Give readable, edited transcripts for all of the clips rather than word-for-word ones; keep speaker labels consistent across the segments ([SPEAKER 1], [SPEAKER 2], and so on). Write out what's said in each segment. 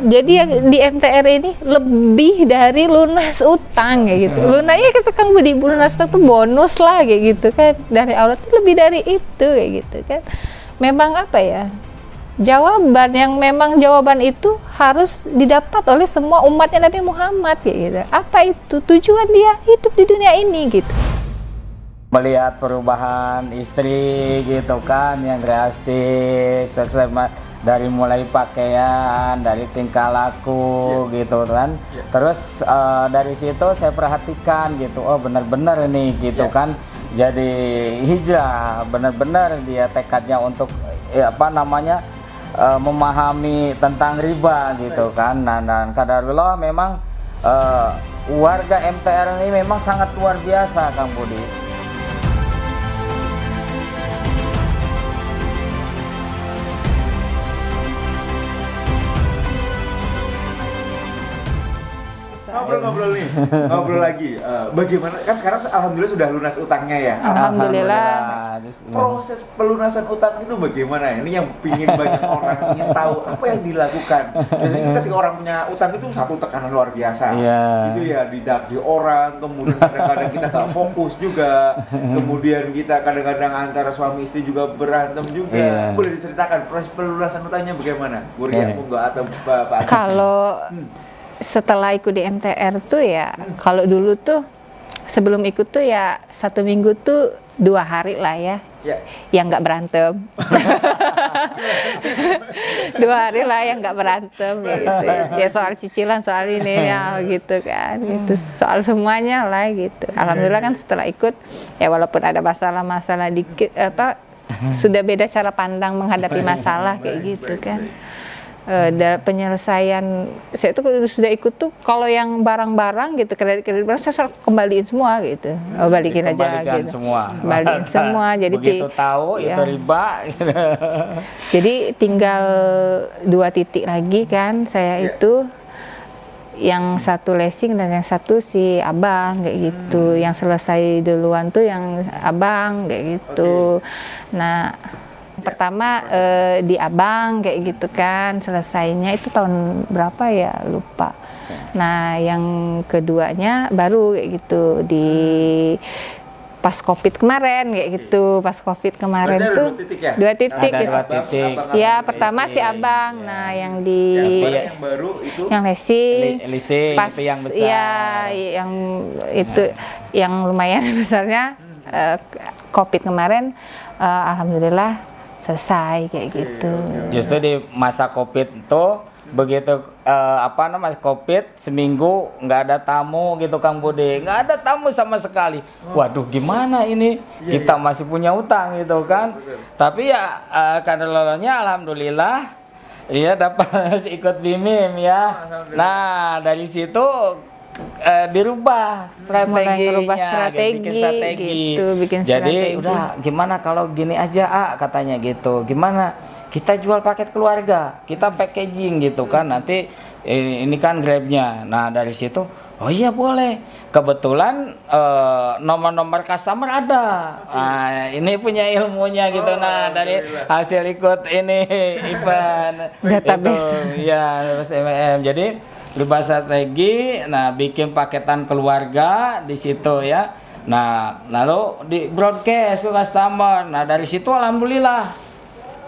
[SPEAKER 1] Jadi yang di MTR ini lebih dari lunas utang kayak gitu. Lunasnya kita kan lunas utang tuh bonus lah kayak gitu kan. Dari Allah tuh lebih dari itu kayak gitu kan. Memang apa ya? Jawaban itu harus didapat oleh semua umatnya Nabi Muhammad kayak gitu. Apa itu tujuan dia hidup di dunia ini gitu.
[SPEAKER 2] Melihat perubahan istri gitu kan yang drastis, dari mulai pakaian, dari tingkah laku gitu kan. Terus dari situ saya perhatikan gitu, oh benar-benar ini gitu kan. Jadi hijrah, benar-benar dia tekadnya untuk memahami tentang riba gitu kan. Nah, dan qadarullah memang warga MTR ini memang sangat luar biasa, Kang Budi.
[SPEAKER 3] Ngobrol lagi. Bagaimana kan sekarang alhamdulillah sudah lunas utangnya ya.
[SPEAKER 1] Alhamdulillah.
[SPEAKER 3] Proses pelunasan utang itu bagaimana? Ini yang pingin banyak orang ingin tahu apa yang dilakukan. Biasanya ketika orang punya utang itu satu tekanan luar biasa. Itu ya didagih orang, kemudian kadang-kadang kita nggak fokus juga. Kemudian kita kadang-kadang antara suami istri juga berantem juga. Boleh diceritakan proses pelunasan utangnya bagaimana? Bu Ria atau Bapak?
[SPEAKER 1] Kalau setelah ikut di MTR tuh ya, kalau dulu tuh sebelum ikut tuh ya 1 minggu tuh 2 hari lah ya, yang nggak berantem. 2 hari lah yang nggak berantem gitu. Ya soal cicilan, soal ini ya gitu kan, gitu soal semuanya lah gitu. Alhamdulillah kan setelah ikut ya walaupun ada masalah-masalah dikit sudah beda cara pandang menghadapi masalah kayak gitu kan. Penyelesaian saya itu sudah ikut tuh kalau yang barang-barang gitu kredit barang saya kembaliin semua gitu, balikin aja gitu, balikin semua. Jadi
[SPEAKER 2] begitu tahu itu riba gitu.
[SPEAKER 1] Jadi tinggal 2 titik lagi kan saya itu, yang satu leasing dan yang satu si abang kayak gitu. Yang selesai duluan tuh yang abang kayak gitu. Nah pertama di abang kayak gitu kan, selesainya itu tahun berapa ya lupa. Nah yang keduanya baru kayak gitu di pas COVID kemarin kayak gitu. Pas COVID kemarin tuh 2 titik gitu. Ya pertama si abang, nah yang yang
[SPEAKER 3] baru itu
[SPEAKER 1] yang leasing pas
[SPEAKER 2] yang besar.
[SPEAKER 1] Ya yang itu yang lumayan besarnya COVID kemarin, alhamdulillah selesai kayak gitu.
[SPEAKER 2] Justru di masa COVID itu begitu COVID seminggu nggak ada tamu gitu Kang Budi, nggak ada tamu sama sekali. Waduh gimana ini, kita masih punya utang gitu kan. Tapi ya kadernya alhamdulillah ya dapat ikut BIMIM ya. Nah dari situ dirubah strateginya, bikin strategi. Jadi udah gimana kalau gini aja katanya gitu. Gimana kita jual paket keluarga, kita packaging gitu kan, nanti ini kan Grabnya. Nah dari situ oh iya boleh. Kebetulan nomor-nomor customer ada. Nah, ini punya ilmunya gitu. Nah dari hasil ikut ini event
[SPEAKER 1] database
[SPEAKER 2] itu, ya MMM. Jadi berubah strategi, nah bikin paketan keluarga di situ ya. Nah lalu di broadcast ke customer. Nah dari situ alhamdulillah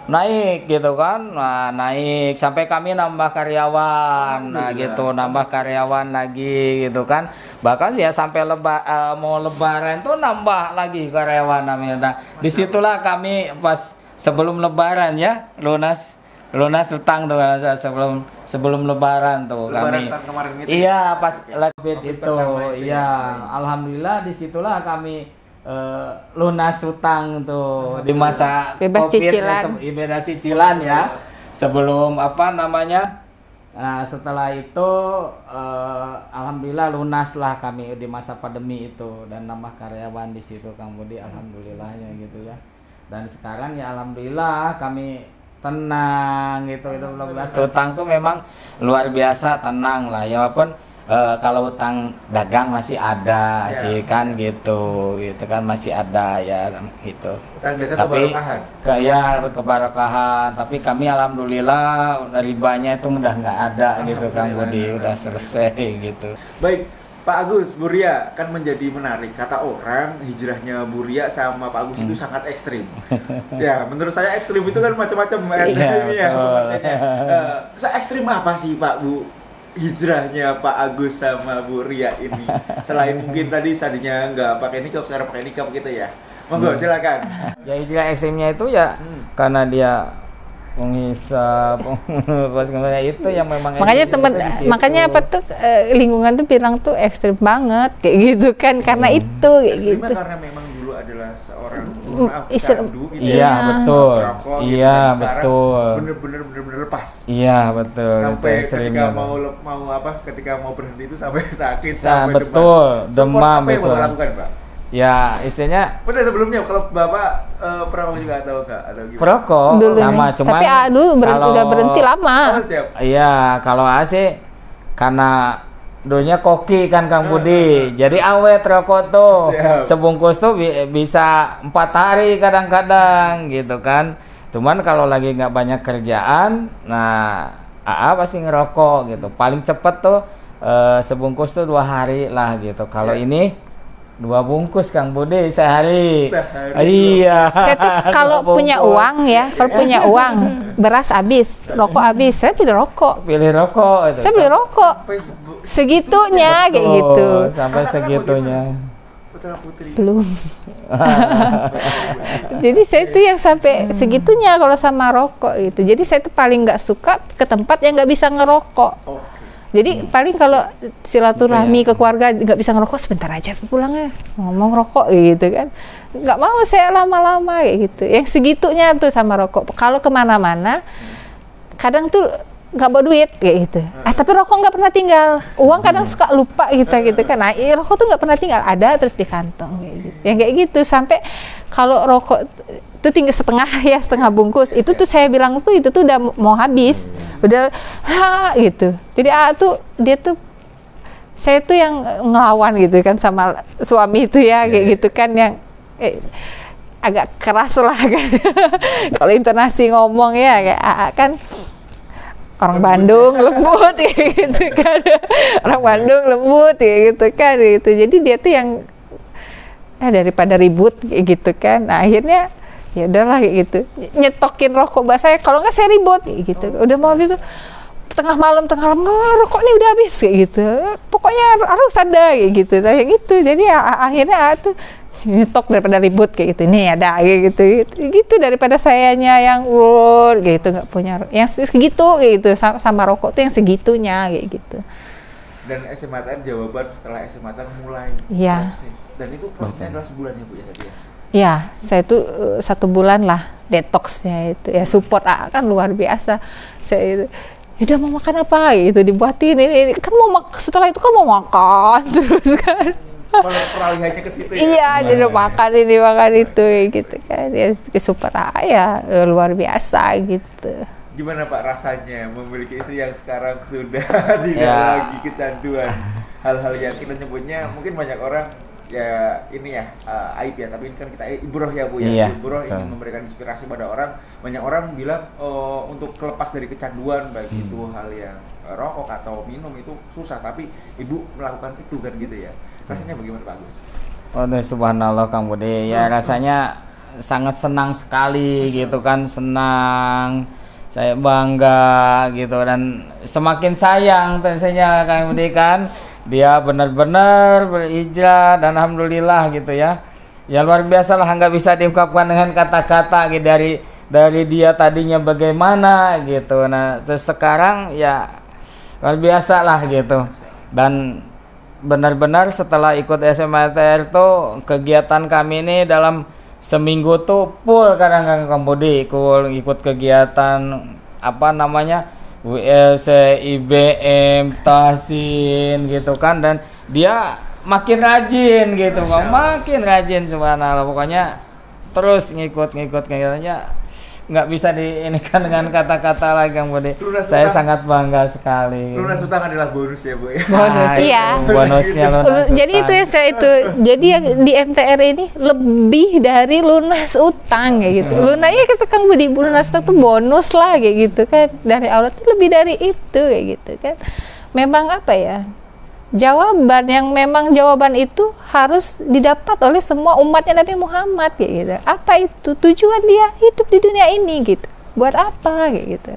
[SPEAKER 2] naik gitu kan. Nah naik sampai kami nambah karyawan. Nah gitu nambah karyawan lagi gitu kan. Bahkan ya sampai mau lebaran tuh nambah lagi karyawan namanya. Nah disitulah kami pas sebelum lebaran ya lunas utang tuh sebelum lebaran tuh kami.
[SPEAKER 3] Kemarin
[SPEAKER 2] iya pas COVID itu. Iya alhamdulillah disitulah kami lunas utang tuh di masa
[SPEAKER 1] bebas
[SPEAKER 2] COVID, bebas cicilan ya. Sebelum nah setelah itu alhamdulillah lunas lah kami di masa pandemi itu dan nambah karyawan di situ Kang Budi, alhamdulillahnya gitu ya. Dan sekarang ya alhamdulillah kami tenang gitu. Utang tuh memang luar biasa tenang lah ya, walaupun kalau utang dagang masih ada sih kan gitu kan masih ada ya gitu.
[SPEAKER 3] Utang dagang
[SPEAKER 2] Tapi
[SPEAKER 3] keberkahan.
[SPEAKER 2] ya keberkahan. Tapi kami alhamdulillah ribanya itu udah nggak ada gitu Kang Budi, udah selesai gitu.
[SPEAKER 3] Baik, Pak Agus, Bu Ria kan menjadi menarik. Kata orang hijrahnya Bu Ria sama Pak Agus itu sangat ekstrim. Ya, menurut saya ekstrim itu kan macam-macam.
[SPEAKER 2] Iya,
[SPEAKER 3] Se ekstrim apa sih Pak Bu? Hijrahnya Pak Agus sama Bu Ria ini, selain mungkin tadi tadinya nggak pakai nikah sekarang pakai nikah gitu ya, monggo silakan.
[SPEAKER 2] Ya hijrah ekstrimnya itu ya karena dia menghisap pas itu yang memang
[SPEAKER 1] makanya makanya apa tuh lingkungan tuh bilang tuh ekstrim banget kayak gitu kan karena itu kayak gitu.
[SPEAKER 3] Karena memang dulu adalah seorang
[SPEAKER 2] candu gitu. Iya betul.
[SPEAKER 3] Merokok, gitu,
[SPEAKER 2] iya betul.
[SPEAKER 3] Bener-bener lepas.
[SPEAKER 2] Iya betul.
[SPEAKER 3] Sampai ketika ketika mau berhenti itu sampai sakit sampai
[SPEAKER 2] betul. Demam
[SPEAKER 3] apa yang Bapak lakukan Pak?
[SPEAKER 2] Ya istilahnya.
[SPEAKER 3] Benar sebelumnya kalau Bapak perokok juga atau enggak atau gimana?
[SPEAKER 2] Perokok sama cuman.
[SPEAKER 1] Tapi dulu udah berhenti lama.
[SPEAKER 2] Iya kalau AC karena dulunya koki kan Kang Budi, jadi awet rokok tuh. Sebungkus tuh bisa 4 hari kadang-kadang gitu kan. Cuman kalau lagi nggak banyak kerjaan, nah AA pasti ngerokok gitu. Paling cepet tuh sebungkus tuh 2 hari lah gitu. Kalau ini 2 bungkus Kang Budi sehari. Iya.
[SPEAKER 1] Saya tuh kalau punya uang ya, kalau punya uang, beras habis, rokok habis, saya pilih rokok.
[SPEAKER 2] Pilih rokok itu.
[SPEAKER 1] Saya beli rokok. Segitunya kayak gitu.
[SPEAKER 2] Sampai segitunya.
[SPEAKER 3] Putra putri.
[SPEAKER 1] Belum. Jadi saya itu yang sampai segitunya kalau sama rokok gitu. Jadi saya tuh paling nggak suka ke tempat yang nggak bisa ngerokok. Jadi paling kalau silaturahmi ke keluarga nggak bisa ngerokok sebentar aja pulangnya ngomong rokok gitu kan, nggak mau saya lama-lama kayak gitu. Yang segitunya tuh sama rokok. Kalau kemana-mana kadang tuh nggak bawa duit kayak gitu. Tapi rokok nggak pernah tinggal. Uang kadang suka lupa gitu kan. Nah rokok tuh nggak pernah tinggal, ada terus di kantong kayak gitu. Yang kayak gitu sampai kalau rokok itu tinggal setengah bungkus itu tuh saya bilang tuh itu tuh udah mau habis udah gitu. Jadi tuh dia tuh saya tuh yang ngelawan gitu kan sama suami itu ya kayak gitu kan yang agak keras lah kan. Kalau intonasi ngomong ya kayak kan orang Bandung lembut gitu kan, orang Bandung lembut gitu kan gitu. Jadi dia tuh yang daripada ribut kayak gitu kan. Nah, akhirnya ya udahlah kayak gitu, nyetokin rokok saya, kalau nggak saya ribut kayak gitu. Udah mau habis tuh tengah malam rokok ini udah habis kayak gitu, pokoknya harus ada kayak gitu kayak gitu. Jadi akhirnya tuh nyetok daripada ribut kayak gitu, nih ada kayak gitu daripada sayanya yang gitu nggak punya yang segitu kayak gitu sama rokok tuh yang segitunya kayak gitu.
[SPEAKER 3] Dan SMATN jawaban setelah SMATN mulai proses, dan itu prosesnya adalah sebulan ya Bu ya tadi ya?
[SPEAKER 1] Ya, saya tuh 1 bulan lah detoxnya itu ya, support kan luar biasa. Saya udah mau makan apa gitu dibuatin ini kan setelah itu kan mau makan terus kan.
[SPEAKER 3] Peralihannya ke situ ya.
[SPEAKER 1] Iya, jadi makan ini makan itu gitu kan. Ya support ya luar biasa gitu.
[SPEAKER 3] Gimana Pak rasanya memiliki istri yang sekarang sudah tidak lagi kecanduan hal-hal yang kita nyebutnya mungkin banyak orang ya ini ya aib ya, tapi ini kan kita ibroh ya Bu ya. Ibroh ingin memberikan inspirasi pada orang. Banyak orang bilang untuk lepas dari kecanduan baik itu hal yang rokok atau minum itu susah, tapi Ibu melakukan itu kan gitu ya. Rasanya bagaimana Pak Agus?
[SPEAKER 2] Subhanallah Kang Budi, ya rasanya sangat senang sekali gitu kan, senang, saya bangga gitu dan semakin sayang tentunya Kang Budi kan. Dia benar-benar berhijrah dan alhamdulillah gitu ya. Ya luar biasa lah, nggak bisa diungkapkan dengan kata-kata gitu, dari dia tadinya bagaimana gitu. Nah terus sekarang ya luar biasa lah gitu. Dan benar-benar setelah ikut SMATR tuh kegiatan kami ini dalam seminggu tuh full kadang-kadang Kang Budi ikut kegiatan apa namanya WLC, IBM, Tahsin gitu kan, dan dia makin rajin gitu kan, makin rajin subhanallah, pokoknya terus ngikut-ngikutnya nggak bisa diinikan dengan kata-kata lagi Kang Budi. Saya sangat bangga sekali.
[SPEAKER 3] Lunas utang adalah bonus ya Bu ya.
[SPEAKER 1] Bonus, iya.
[SPEAKER 2] Bonusnya lunas
[SPEAKER 1] Jadi
[SPEAKER 2] utang.
[SPEAKER 1] itu yang saya itu. Jadi yang di MTR ini lebih dari lunas utang kayak gitu. Lunasnya kita Kang Budi, lunas utang tuh bonus lah kayak gitu kan. Dari Allah tuh lebih dari itu kayak gitu kan. Memang apa ya? Jawaban yang memang jawaban itu harus didapat oleh semua umatnya Nabi Muhammad kayak gitu. Apa itu tujuan dia hidup di dunia ini gitu? Buat apa kayak gitu?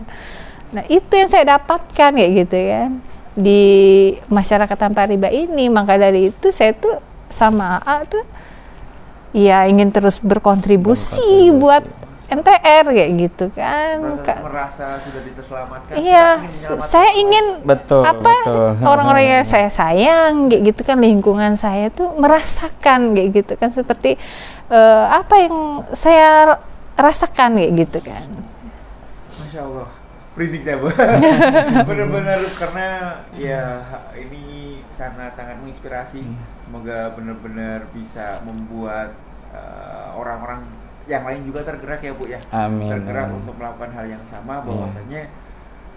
[SPEAKER 1] Nah itu yang saya dapatkan kayak gitu kan di masyarakat tanpa riba ini. Maka dari itu saya tuh sama A tuh ya ingin terus berkontribusi buat MTR kayak gitu kan.
[SPEAKER 3] Merasa sudah diselamatkan.
[SPEAKER 1] Iya, saya ingin
[SPEAKER 2] betul,
[SPEAKER 1] orang-orang yang saya sayang kayak gitu kan, lingkungan saya tuh merasakan kayak gitu kan, seperti apa yang saya rasakan kayak gitu kan.
[SPEAKER 3] Masya Allah, merinding saya Bu. Benar-benar karena ya ini sangat-sangat menginspirasi. Semoga benar-benar bisa membuat orang-orang yang lain juga tergerak ya Bu ya.
[SPEAKER 2] Amin.
[SPEAKER 3] Tergerak untuk melakukan hal yang sama, bahwasanya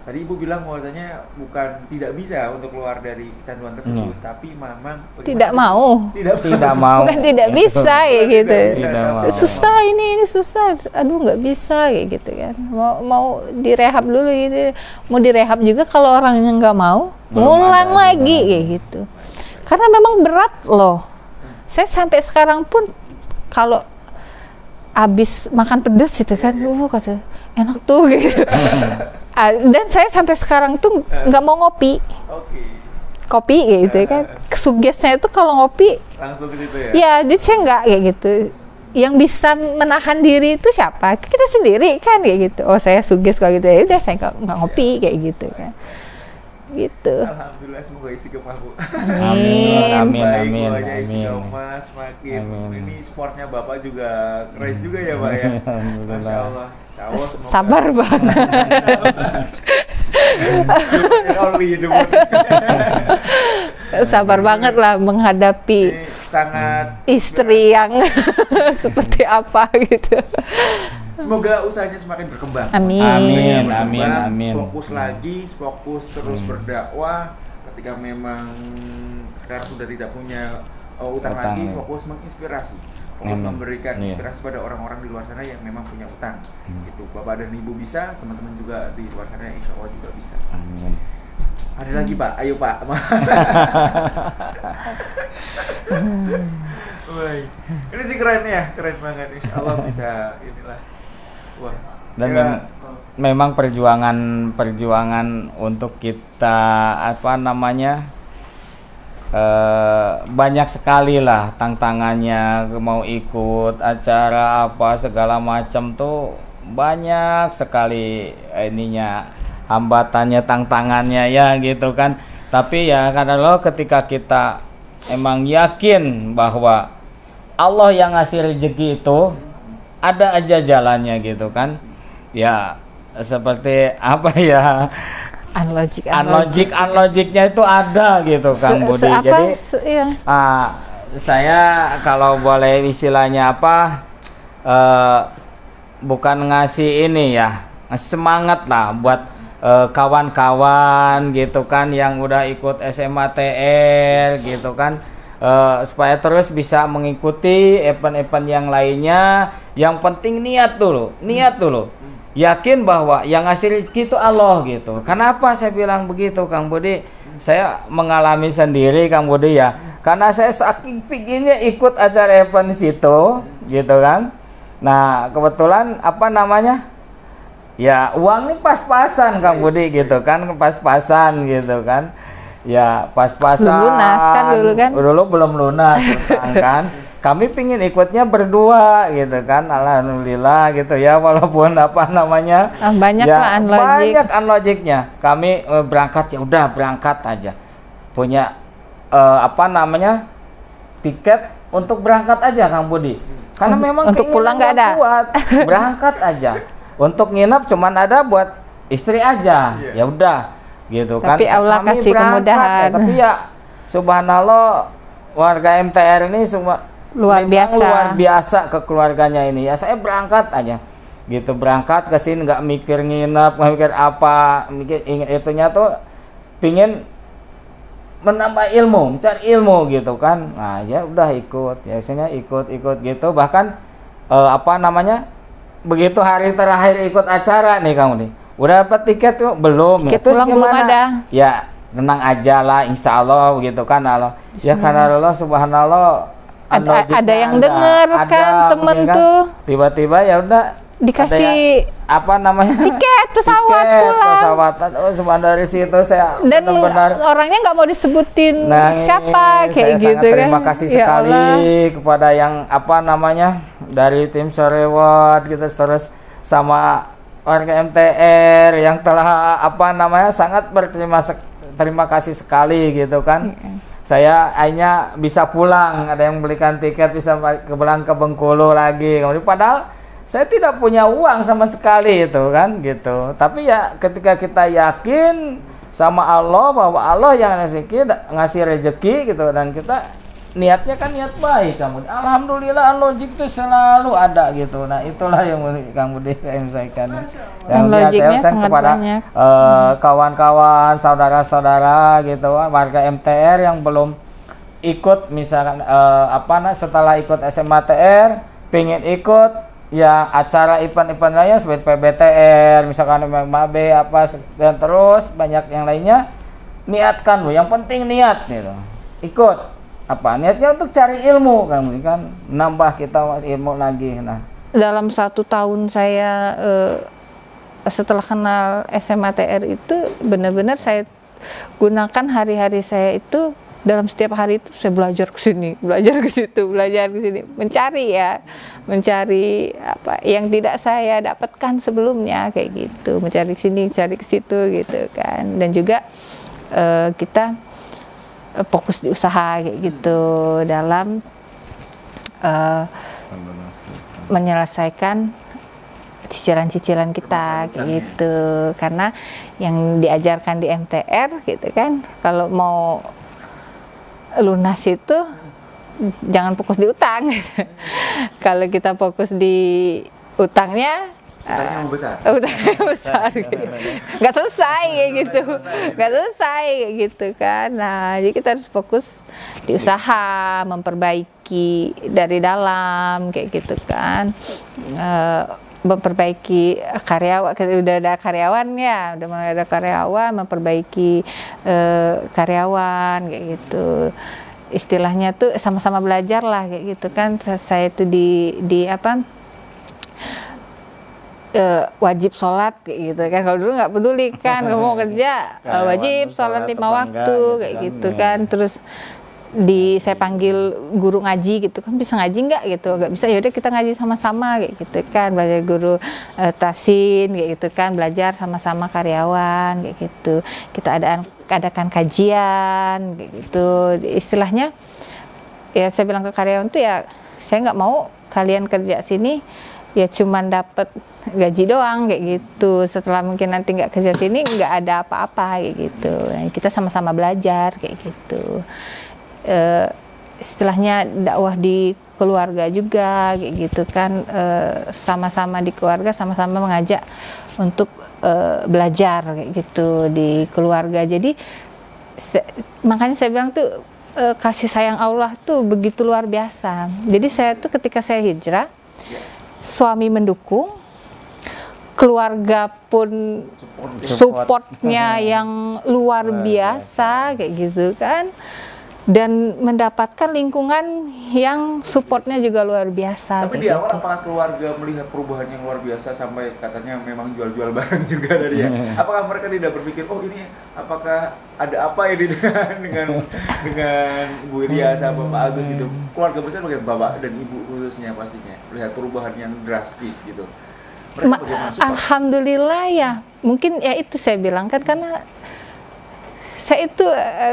[SPEAKER 3] tadi Ibu bilang bahwasanya bukan tidak bisa untuk keluar dari kecanduan tersebut, tapi memang
[SPEAKER 1] tidak mau.
[SPEAKER 2] Tidak mau.
[SPEAKER 1] Bukan tidak bisa ya gitu.
[SPEAKER 2] Tidak mau.
[SPEAKER 1] Susah ini susah. Aduh nggak bisa kayak gitu kan. Mau direhab dulu gitu. Mau direhab juga kalau orangnya nggak mau, ngulang lagi kayak gitu. Karena memang berat loh. Saya sampai sekarang pun kalau abis makan pedes gitu kan, kata enak tuh gitu. Dan saya sampai sekarang tuh nggak mau ngopi. Kopi gitu kan. Sugesnya itu kalau ngopi
[SPEAKER 3] langsung ke situ ya.
[SPEAKER 1] Ya, jadi saya nggak kayak gitu. Yang bisa menahan diri itu siapa? Kita sendiri kan kayak gitu. Oh saya suges kalau gitu ya udah saya nggak ngopi kayak gitu kan. Gitu.
[SPEAKER 3] Alhamdulillah, semoga istiqomah Bu.
[SPEAKER 2] Amin.
[SPEAKER 3] Baik, istiqomah semakin. Ini sportnya Bapak juga keren juga ya Pak ya. Masya Allah.
[SPEAKER 1] Sabar banget. Sabar banget lah menghadapi
[SPEAKER 3] sangat
[SPEAKER 1] istri yang seperti apa gitu.
[SPEAKER 3] Semoga usahanya semakin berkembang.
[SPEAKER 1] Amin.
[SPEAKER 2] Amin.
[SPEAKER 3] Fokus lagi, fokus terus berdakwah. Ketika memang sekarang sudah tidak punya utang lagi, fokus menginspirasi, fokus memberikan inspirasi pada orang-orang di luar sana yang memang punya utang. Gitu. Bapak dan Ibu bisa, teman-teman juga di luar sana insya Allah juga bisa. Amin. Ada lagi Pak, ayo Pak. Baik. Ini sih keren ya, keren banget. Insya Allah bisa inilah. Wah.
[SPEAKER 2] Dan memang perjuangan untuk kita banyak sekali lah tantangannya, mau ikut acara apa segala macam tuh banyak sekali ininya, hambatannya, tantangannya ya gitu kan. Tapi ya kadang-kadang ketika kita emang yakin bahwa Allah yang ngasih rezeki itu ada aja jalannya gitu kan. Ya seperti apa ya, unlogicnya itu ada gitu Kang Budi. Jadi saya kalau boleh istilahnya bukan ngasih ini ya, semangat lah buat kawan-kawan gitu kan yang udah ikut SMA TR gitu kan, supaya terus bisa mengikuti event-event yang lainnya. Yang penting niat dulu, yakin bahwa yang ngasih rezeki itu Allah gitu. Kenapa saya bilang begitu Kang Budi? Saya mengalami sendiri Kang Budi ya, karena saya saking pinginnya ikut acara event situ gitu kan. Nah kebetulan ya uang ini pas-pasan Kang Budi gitu kan, pas-pasan gitu kan. Ya pas-pasan.
[SPEAKER 1] Belum lunas kan dulu kan?
[SPEAKER 2] Dulu belum lunas kan. Kami pingin ikutnya berdua gitu kan, alhamdulillah gitu ya, walaupun banyak
[SPEAKER 1] ya,
[SPEAKER 2] lah banyak unlogicnya. Kami berangkat ya udah berangkat aja, punya tiket untuk berangkat aja Kang Budi, karena memang
[SPEAKER 1] untuk pulang nggak ada,
[SPEAKER 2] buat berangkat aja. Untuk nginep cuman ada buat istri aja, ya udah gitu kan.
[SPEAKER 1] Tapi Allah kasih kemudahan.
[SPEAKER 2] Tapi ya subhanallah, warga MTR ini semua luar biasa ke keluarganya ini ya. Saya berangkat aja gitu, berangkat ke sini nggak mikir nginep, nggak mikir apa, mikir itunya tuh pingin menambah ilmu, mencari ilmu gitu kan. Nah ya udah ikut, ya biasanya ikut gitu, bahkan apa namanya, begitu hari terakhir ikut acara nih kamu nih, udah dapat tiket tuh belum?
[SPEAKER 1] Tiket
[SPEAKER 2] Terus
[SPEAKER 1] pulang belum
[SPEAKER 2] gimana?
[SPEAKER 1] ada.
[SPEAKER 2] Ya tenang aja lah, insya Allah gitu kan. Allah ya karena Allah subhanallah
[SPEAKER 1] ada yang denger kan temen
[SPEAKER 2] kan?
[SPEAKER 1] tuh
[SPEAKER 2] Tiba-tiba ya udah
[SPEAKER 1] dikasih
[SPEAKER 2] apa namanya
[SPEAKER 1] tiket pesawat
[SPEAKER 2] tiket,
[SPEAKER 1] pulang.
[SPEAKER 2] pesawatan. Oh sebenarnya dari situ saya
[SPEAKER 1] Dan
[SPEAKER 2] benar-benar
[SPEAKER 1] orangnya nggak mau disebutin
[SPEAKER 2] nangis.
[SPEAKER 1] siapa kayak
[SPEAKER 2] Saya
[SPEAKER 1] gitu
[SPEAKER 2] sangat
[SPEAKER 1] kan.
[SPEAKER 2] terima kasih
[SPEAKER 1] Ya
[SPEAKER 2] sekali
[SPEAKER 1] Allah.
[SPEAKER 2] kepada yang apa namanya dari tim Sorewat gitu, terus sama warga MTR yang telah apa namanya sangat terima kasih sekali gitu kan. Saya akhirnya bisa pulang, ada yang belikan tiket bisa pulang ke Bengkulu lagi. Kemudian padahal saya tidak punya uang sama sekali itu kan gitu. Tapi ya ketika kita yakin sama Allah bahwa Allah yang ngasih rezeki gitu, dan kita niatnya kan niat baik, kamu alhamdulillah logik itu selalu ada gitu. Nah itulah yang kamu disampaikan, yang
[SPEAKER 1] logiknya
[SPEAKER 2] saya
[SPEAKER 1] sangat
[SPEAKER 2] kepada
[SPEAKER 1] banyak.
[SPEAKER 2] kawan-kawan, saudara-saudara gitu, warga MTR yang belum ikut misalkan setelah ikut SMA TR pengen ikut ya acara event-event lainnya seperti PBTR misalkan MAB apa, dan terus banyak yang lainnya, niatkan loh, yang penting niat gitu, ikut apa niatnya untuk cari ilmu kan nambah kita ilmu lagi. Nah
[SPEAKER 1] Dalam 1 tahun saya setelah kenal SMA TR itu benar-benar saya gunakan hari-hari saya itu, dalam setiap hari itu saya belajar ke sini, belajar ke situ, belajar ke sini, mencari apa yang tidak saya dapatkan sebelumnya kayak gitu, mencari ke sini, cari ke situ gitu kan. Dan juga kita fokus di usaha kayak gitu dalam menyelesaikan cicilan-cicilan kita kayak gitu. Karena yang diajarkan di MTR gitu kan, kalau mau lunas itu jangan fokus di utang. Kalau kita fokus di utangnya utangnya besar gitu. Nggak selesai kayak gitu, nggak selesai kayak gitu kan. Nah jadi kita harus fokus di usaha, memperbaiki dari dalam kayak gitu kan, memperbaiki karyawan. Udah ada karyawannya, udah mulai ada karyawan, memperbaiki karyawan kayak gitu. Istilahnya tuh sama-sama belajar lah kayak gitu kan. Saya tuh di apa, wajib sholat kayak gitu kan. Kalau dulu nggak peduli kan, kalau mau kerja wajib sholat 5 waktu kayak gitu kan. Terus saya panggil guru ngaji gitu kan, bisa ngaji nggak gitu, nggak bisa, yaudah kita ngaji sama-sama kayak gitu kan. Belajar guru tasin kayak gitu kan, belajar sama-sama karyawan kayak gitu. Kita adakan kajian kayak gitu. Istilahnya ya saya bilang ke karyawan tuh ya, saya nggak mau kalian kerja sini ya cuman dapat gaji doang kayak gitu. Setelah mungkin nanti nggak kerja sini nggak ada apa-apa kayak gitu. Nah, kita sama-sama belajar kayak gitu. Istilahnya dakwah di keluarga juga kayak gitu kan, sama-sama di keluarga sama-sama mengajak untuk belajar kayak gitu di keluarga. Jadi makanya saya bilang tuh kasih sayang Allah tuh begitu luar biasa. Jadi saya tuh ketika saya hijrah, suami mendukung, keluarga pun supportnya yang luar biasa kayak gitu kan, dan mendapatkan lingkungan yang supportnya juga luar biasa.
[SPEAKER 3] Tapi di awal apakah keluarga melihat perubahan yang luar biasa sampai katanya memang jual-jual barang juga dari ya? Apakah mereka tidak berpikir, oh ini apakah ada apa ini dengan Bu Iria sama Bapak Agus gitu? Keluarga besar bagaimana, Bapak dan Ibu khususnya pastinya melihat perubahan yang drastis gitu.
[SPEAKER 1] Alhamdulillah ya, mungkin ya itu saya bilang kan, karena saya itu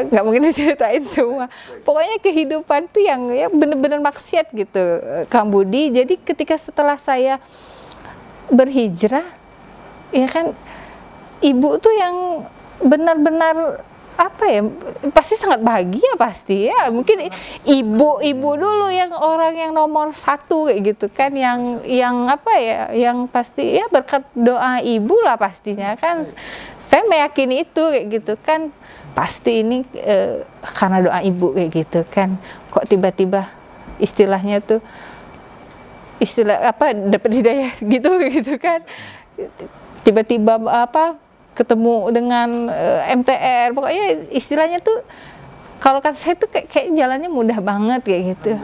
[SPEAKER 1] nggak mungkin diceritain semua. Pokoknya kehidupan tuh yang ya bener-bener maksiat gitu, Kang Budi. Jadi ketika setelah saya berhijrah, ya kan ibu tuh yang benar-benar apa ya, pasti sangat bahagia pasti ya. Mungkin ibu-ibu dulu yang orang yang nomor satu kayak gitu kan, yang apa ya, yang pasti ya berkat doa ibu lah pastinya kan. Saya meyakini itu kayak gitu kan, pasti ini karena doa ibu kayak gitu kan. Kok tiba-tiba istilahnya tuh istilah apa, dapat hidayah gitu kan, tiba-tiba apa ketemu dengan MTR, pokoknya istilahnya tuh kalau kata saya tuh kayak jalannya mudah banget kayak gitu.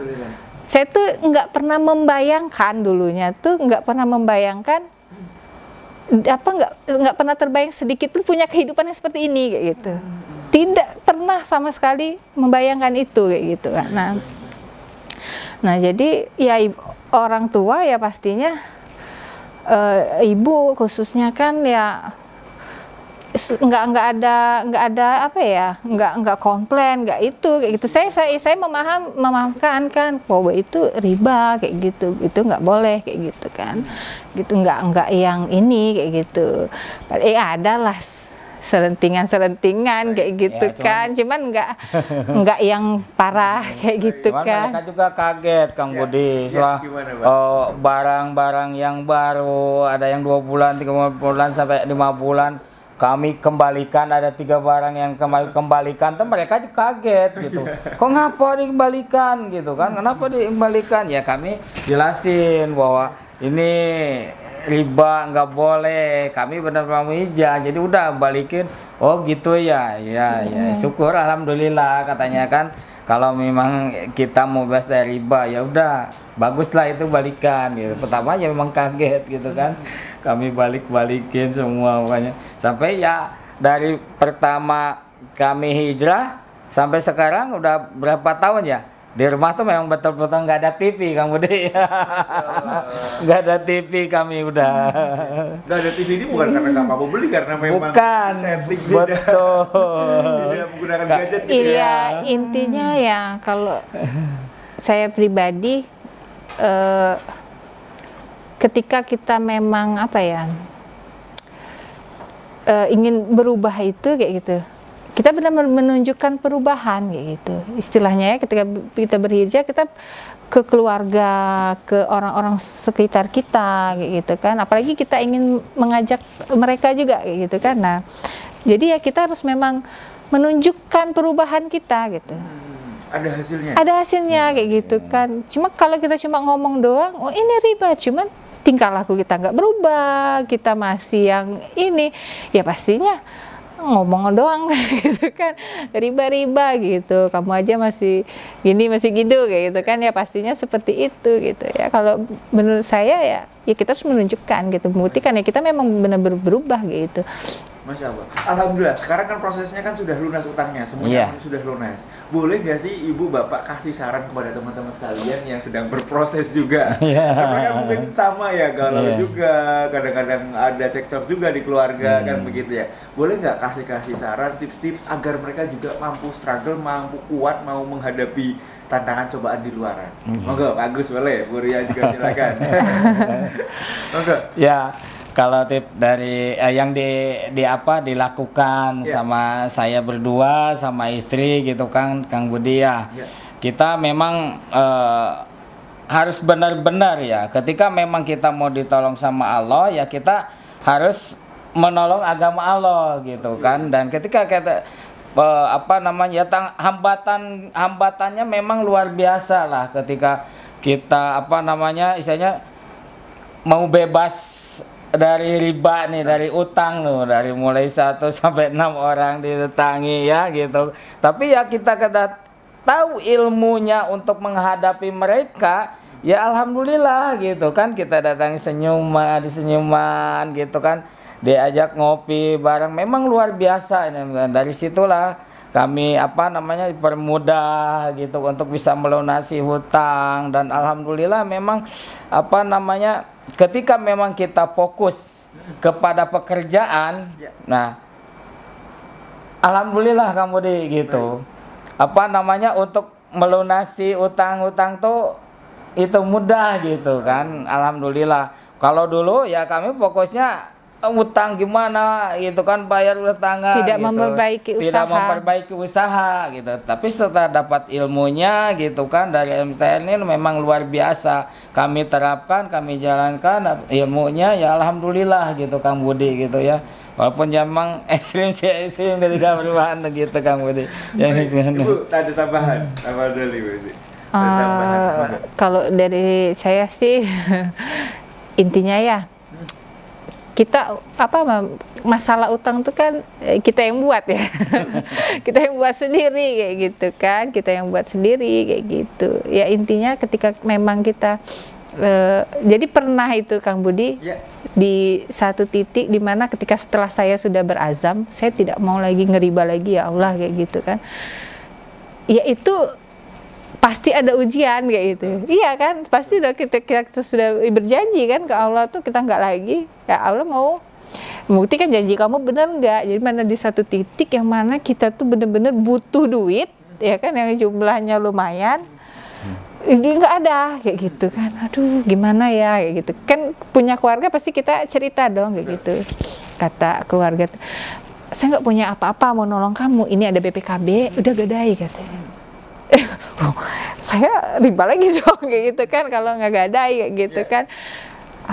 [SPEAKER 1] Saya tuh nggak pernah membayangkan dulunya tuh, nggak pernah membayangkan apa, nggak pernah terbayang sedikit pun punya kehidupan yang seperti ini kayak gitu. Tidak pernah sama sekali membayangkan itu kayak gitu kan. Nah jadi ya orang tua ya pastinya ibu khususnya kan ya nggak ada apa ya, nggak komplain, nggak itu kayak gitu. Saya memahamkan kan bahwa itu riba kayak gitu, itu nggak boleh kayak gitu kan, gitu nggak yang ini kayak gitu. Ada lah selentingan kayak gitu ya, kan, cuman nggak yang parah kayak gitu kan.
[SPEAKER 2] Mereka juga kaget Kang Budi setelah barang-barang yang baru, ada yang 2 bulan, 3 bulan sampai 5 bulan kami kembalikan, ada 3 barang yang kami kembalikan, tuh mereka juga kaget gitu. Kok ngapa dikembalikan gitu kan? Kenapa dikembalikan? Ya kami jelasin bahwa ini riba, nggak boleh. Kami benar-benar menghijau, jadi udah balikin. Oh gitu ya, ya syukur alhamdulillah katanya kan. Kalau memang kita mau bebas dari riba, ya udah baguslah itu balikan gitu. Pertama ya memang kaget gitu kan, kami balikin semua makanya. Sampai ya dari pertama kami hijrah sampai sekarang udah berapa tahun ya? Di rumah tuh memang betul-betul nggak ada TV, Kang Budi. Nggak ada TV kami udah.
[SPEAKER 3] Nggak ada TV ini bukan karena nggak mau beli, karena memang
[SPEAKER 2] bukan,
[SPEAKER 3] setting
[SPEAKER 2] betul.
[SPEAKER 3] Tidak menggunakan gadget gitu
[SPEAKER 1] iya,
[SPEAKER 3] ya.
[SPEAKER 1] intinya ya kalau saya pribadi ketika kita memang apa ya ingin berubah itu kayak gitu, kita benar-benar menunjukkan perubahan kayak gitu istilahnya ya. Ketika kita berhijrah, kita ke keluarga, ke orang-orang sekitar kita kayak gitu kan, apalagi kita ingin mengajak mereka juga kayak gitu kan. Nah jadi ya kita harus memang menunjukkan perubahan kita gitu.
[SPEAKER 3] Ada hasilnya.
[SPEAKER 1] Ada hasilnya kayak gitu kan. Cuma kalau kita cuma ngomong doang, oh ini riba, cuman tingkah laku kita nggak berubah, kita masih yang ini, ya pastinya ngomong doang gitu kan, riba gitu, kamu aja masih gini masih gitu kayak gitu kan, ya pastinya seperti itu gitu ya. Kalau menurut saya ya kita harus menunjukkan gitu, membuktikan ya kita memang benar-benar berubah gitu.
[SPEAKER 3] Masya Allah. Alhamdulillah, sekarang kan prosesnya kan sudah lunas utangnya, semuanya sudah lunas. Boleh nggak sih Ibu Bapak kasih saran kepada teman-teman sekalian yang sedang berproses juga? Karena kan mungkin sama ya, galau juga, kadang-kadang ada cekcok juga di keluarga kan begitu ya. Boleh nggak kasih saran, tips-tips agar mereka juga mampu struggle, mampu kuat, mau menghadapi tantangan cobaan di luaran? Monggo, Agus boleh, Bu Ria juga silakan. Monggo.
[SPEAKER 2] Ya. Kalau tip dari yang dilakukan sama saya berdua sama istri gitu kan, Kang Budi ya. Kita memang harus benar-benar ya, ketika memang kita mau ditolong sama Allah ya kita harus menolong agama Allah gitu kan. Dan ketika kita hambatannya memang luar biasa lah ketika kita istilahnya mau bebas dari riba nih, dari utang loh, dari mulai 1 sampai 6 orang ditutangi ya gitu. Tapi ya kita tahu ilmunya untuk menghadapi mereka, ya alhamdulillah gitu kan. Kita datangi senyuman gitu kan, diajak ngopi bareng, memang luar biasa. Dari situlah kami dipermudah gitu untuk bisa melunasi hutang. Dan alhamdulillah memang ketika memang kita fokus kepada pekerjaan, nah alhamdulillah kamu gitu. Untuk melunasi utang-utang tuh itu mudah gitu kan. Alhamdulillah. Kalau dulu ya kami fokusnya utang gimana gitu kan, bayar utang
[SPEAKER 1] tidak
[SPEAKER 2] gitu.
[SPEAKER 1] memperbaiki
[SPEAKER 2] Tidak
[SPEAKER 1] usaha.
[SPEAKER 2] memperbaiki usaha gitu. Tapi setelah dapat ilmunya gitu kan dari MTN ini memang luar biasa. Kami terapkan, kami jalankan ilmunya ya alhamdulillah gitu Kang Budi gitu ya. Walaupun memang ekstrim sih ekstrim ketika perubahan gitu Kang Budi.
[SPEAKER 3] Ibu ada tambahan apa dari Ibu? Ada tambahan.
[SPEAKER 1] Kalau dari saya sih intinya ya kita masalah utang tuh kan kita yang buat ya. Kita yang buat sendiri kayak gitu kan, kita yang buat sendiri kayak gitu ya. Intinya ketika memang kita jadi pernah itu Kang Budi di satu titik dimana ketika setelah saya sudah berazam saya tidak mau lagi ngeriba lagi ya Allah kayak gitu kan, ya itu pasti ada ujian kayak gitu. Iya kan, pasti udah kita sudah berjanji kan ke Allah tuh kita nggak lagi, ya Allah mau membuktikan janji kamu benar nggak. Jadi mana di satu titik yang mana kita tuh bener-bener butuh duit ya kan, yang jumlahnya lumayan ini nggak ada kayak gitu kan, aduh gimana ya kayak gitu kan. Punya keluarga pasti kita cerita dong kayak gitu, kata keluarga saya nggak punya apa-apa mau nolong kamu, ini ada BPKB udah gadai katanya. Saya riba lagi dong kayak gitu kan kalau nggak gadai kayak gitu kan.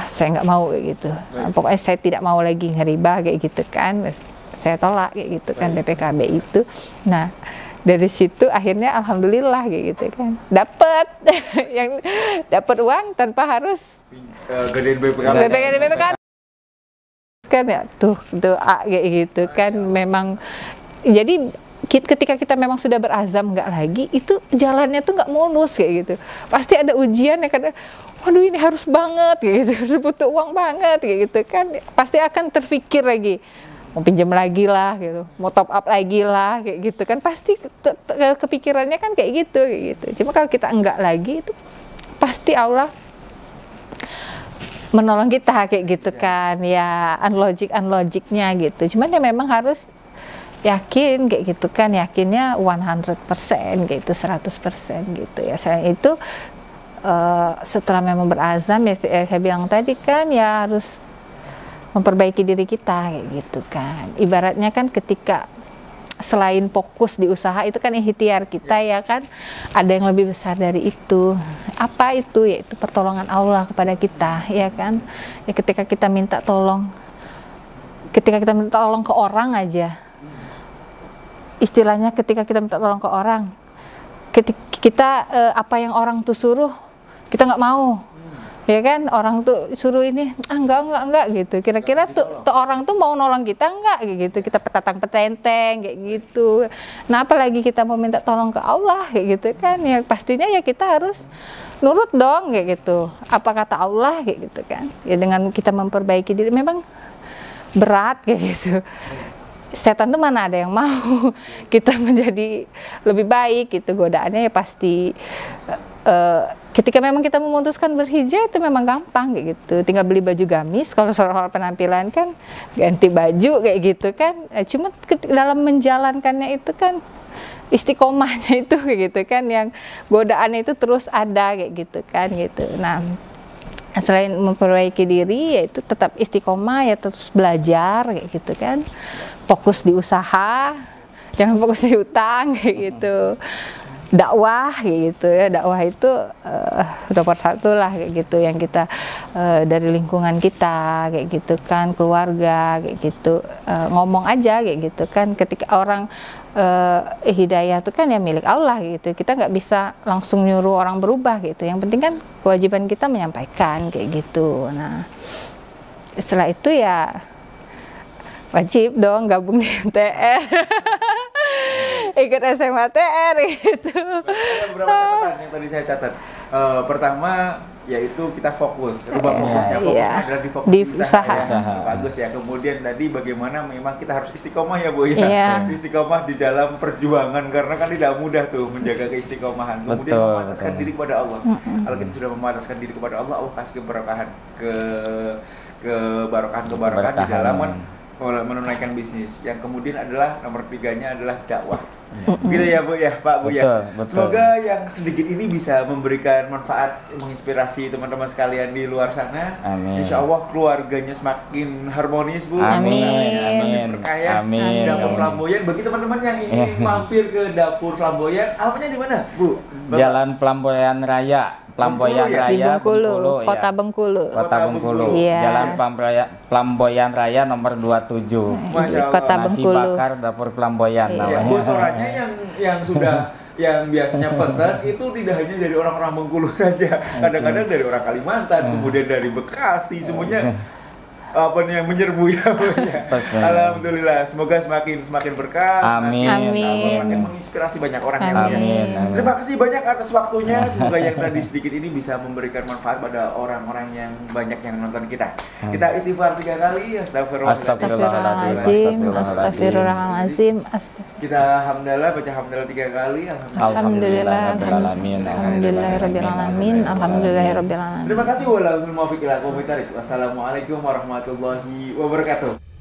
[SPEAKER 1] Saya nggak mau kayak gitu, pokoknya saya tidak mau lagi ngeriba kayak gitu kan, saya tolak kayak gitu kan BPKB itu. Nah dari situ akhirnya alhamdulillah kayak gitu kan, dapat yang dapat uang tanpa harus
[SPEAKER 3] gedein BPKB
[SPEAKER 1] kan ya, tuh doa kayak gitu kan. Memang jadi ketika kita memang sudah berazam nggak lagi, itu jalannya tuh nggak mulus kayak gitu. Pasti ada ujian ya kadang, waduh ini harus banget kayak gitu, harus butuh uang banget kayak gitu kan. Pasti akan terpikir lagi, mau pinjam lagi lah gitu, mau top up lagi lah kayak gitu kan. Pasti kepikirannya kan kayak gitu. Cuma kalau kita enggak lagi, itu pasti Allah menolong kita kayak gitu kan. Ya unlogicnya gitu. Cuman ya memang harus yakin kayak gitu kan, yakinnya 100% gitu, 100% gitu ya. Selain itu setelah memang berazam ya saya bilang tadi kan, ya harus memperbaiki diri kita kayak gitu kan. Ibaratnya kan ketika selain fokus di usaha itu kan ikhtiar kita ya kan, ada yang lebih besar dari itu. Apa itu? Yaitu pertolongan Allah kepada kita ya kan. Ya ketika kita minta tolong ke orang aja, istilahnya ketika kita minta tolong ke orang, kita apa yang orang tuh suruh kita nggak mau, ya kan. Orang tuh suruh ini, enggak gitu. Kira-kira tuh orang tuh mau nolong kita enggak gitu. Kita petenteng kayak gitu. Nah apalagi kita mau minta tolong ke Allah kayak gitu kan, ya pastinya ya kita harus nurut dong kayak gitu. Apa kata Allah kayak gitu kan. Ya dengan kita memperbaiki diri memang berat kayak gitu. Setan tuh mana ada yang mau kita menjadi lebih baik gitu. Godaannya ya pasti ketika memang kita memutuskan berhijrah itu memang gampang kayak gitu. Tinggal beli baju gamis, kalau soal penampilan kan ganti baju kayak gitu kan. Cuma dalam menjalankannya itu kan istiqomahnya itu kayak gitu kan, yang godaannya itu terus ada kayak gitu kan gitu. Nah selain memperbaiki diri, yaitu tetap istiqomah ya, terus belajar kayak gitu kan, fokus di usaha, jangan fokus di utang kayak gitu. Dakwah gitu ya, dakwah itu nomor satu lah kayak gitu, yang kita dari lingkungan kita kayak gitu kan, keluarga kayak gitu, ngomong aja kayak gitu kan. Ketika orang hidayah itu kan ya milik Allah gitu, kita nggak bisa langsung nyuruh orang berubah gitu. Yang penting kan kewajiban kita menyampaikan kayak gitu. Nah setelah itu ya wajib dong gabung di MTR. Ikut SMA TR gitu.
[SPEAKER 3] Ada beberapa catatan yang tadi saya catat. Pertama yaitu kita fokus, rubah fokusnya. Fokusnya adalah di usaha. Ya. Bagus ya. Kemudian tadi bagaimana memang kita harus istiqomah ya Bu ya. Istiqomah di dalam perjuangan, karena kan tidak mudah tuh menjaga keistiqomahan. Kemudian memantaskan diri kepada Allah. Kalau kita sudah memantaskan diri kepada Allah, Allah kasih keberkahan, keberkahan di dalam menunaikan bisnis. Yang kemudian adalah nomor 3-nya adalah dakwah. Gitu ya Bu ya, Pak Bu ya.
[SPEAKER 2] Betul.
[SPEAKER 3] Semoga yang sedikit ini bisa memberikan manfaat, menginspirasi teman-teman sekalian di luar sana.
[SPEAKER 2] Amin.
[SPEAKER 3] Insya Allah keluarganya semakin harmonis Bu.
[SPEAKER 2] Amin.
[SPEAKER 3] Semakin berkaya.
[SPEAKER 2] Amin.
[SPEAKER 3] Dapur Flamboyan. Bagi teman-teman yang ingin mampir ke dapur Flamboyan, alamatnya di mana Bu? Bapak?
[SPEAKER 2] Jalan Pelamboyan Raya. Pelamboyan
[SPEAKER 3] Bengkulu ya?
[SPEAKER 1] Di
[SPEAKER 2] Raya
[SPEAKER 1] Bengkulu, Kota
[SPEAKER 2] ya.
[SPEAKER 1] Bengkulu.
[SPEAKER 2] Kota Bengkulu.
[SPEAKER 1] Iya.
[SPEAKER 2] Jalan Pelamboyan Raya nomor 27.
[SPEAKER 3] Masya Allah.
[SPEAKER 1] Kota
[SPEAKER 2] Nasi
[SPEAKER 1] Bengkulu.
[SPEAKER 2] bakar dapur Pelamboyan
[SPEAKER 1] Iya.
[SPEAKER 3] Ya,
[SPEAKER 2] namanya.
[SPEAKER 3] bocorannya yang sudah yang biasanya pesan itu tidak hanya dari orang-orang Bengkulu saja, kadang-kadang dari orang Kalimantan, kemudian dari Bekasi, semuanya apa nih yang menyerbu ya. Alhamdulillah, semoga semakin berkah,
[SPEAKER 2] Amin.
[SPEAKER 3] semakin menginspirasi banyak orang ya. Bu, ya.
[SPEAKER 2] Amin.
[SPEAKER 3] Terima kasih banyak atas waktunya. Semoga yang tadi sedikit ini bisa memberikan manfaat pada orang-orang yang banyak yang nonton kita. Kita istighfar 3 kali.
[SPEAKER 1] Astagfirullahaladzim, astagfirullahaladzim,
[SPEAKER 3] Kita hamdalah, baca hamdalah 3 kali.
[SPEAKER 1] Alhamdulillah,
[SPEAKER 2] Alhamdulillahirrabbilalamin.
[SPEAKER 1] alhamdulillahirrabbilalamin.
[SPEAKER 3] Terima kasih. Wassalamualaikum warahmatullahi wabarakatuh.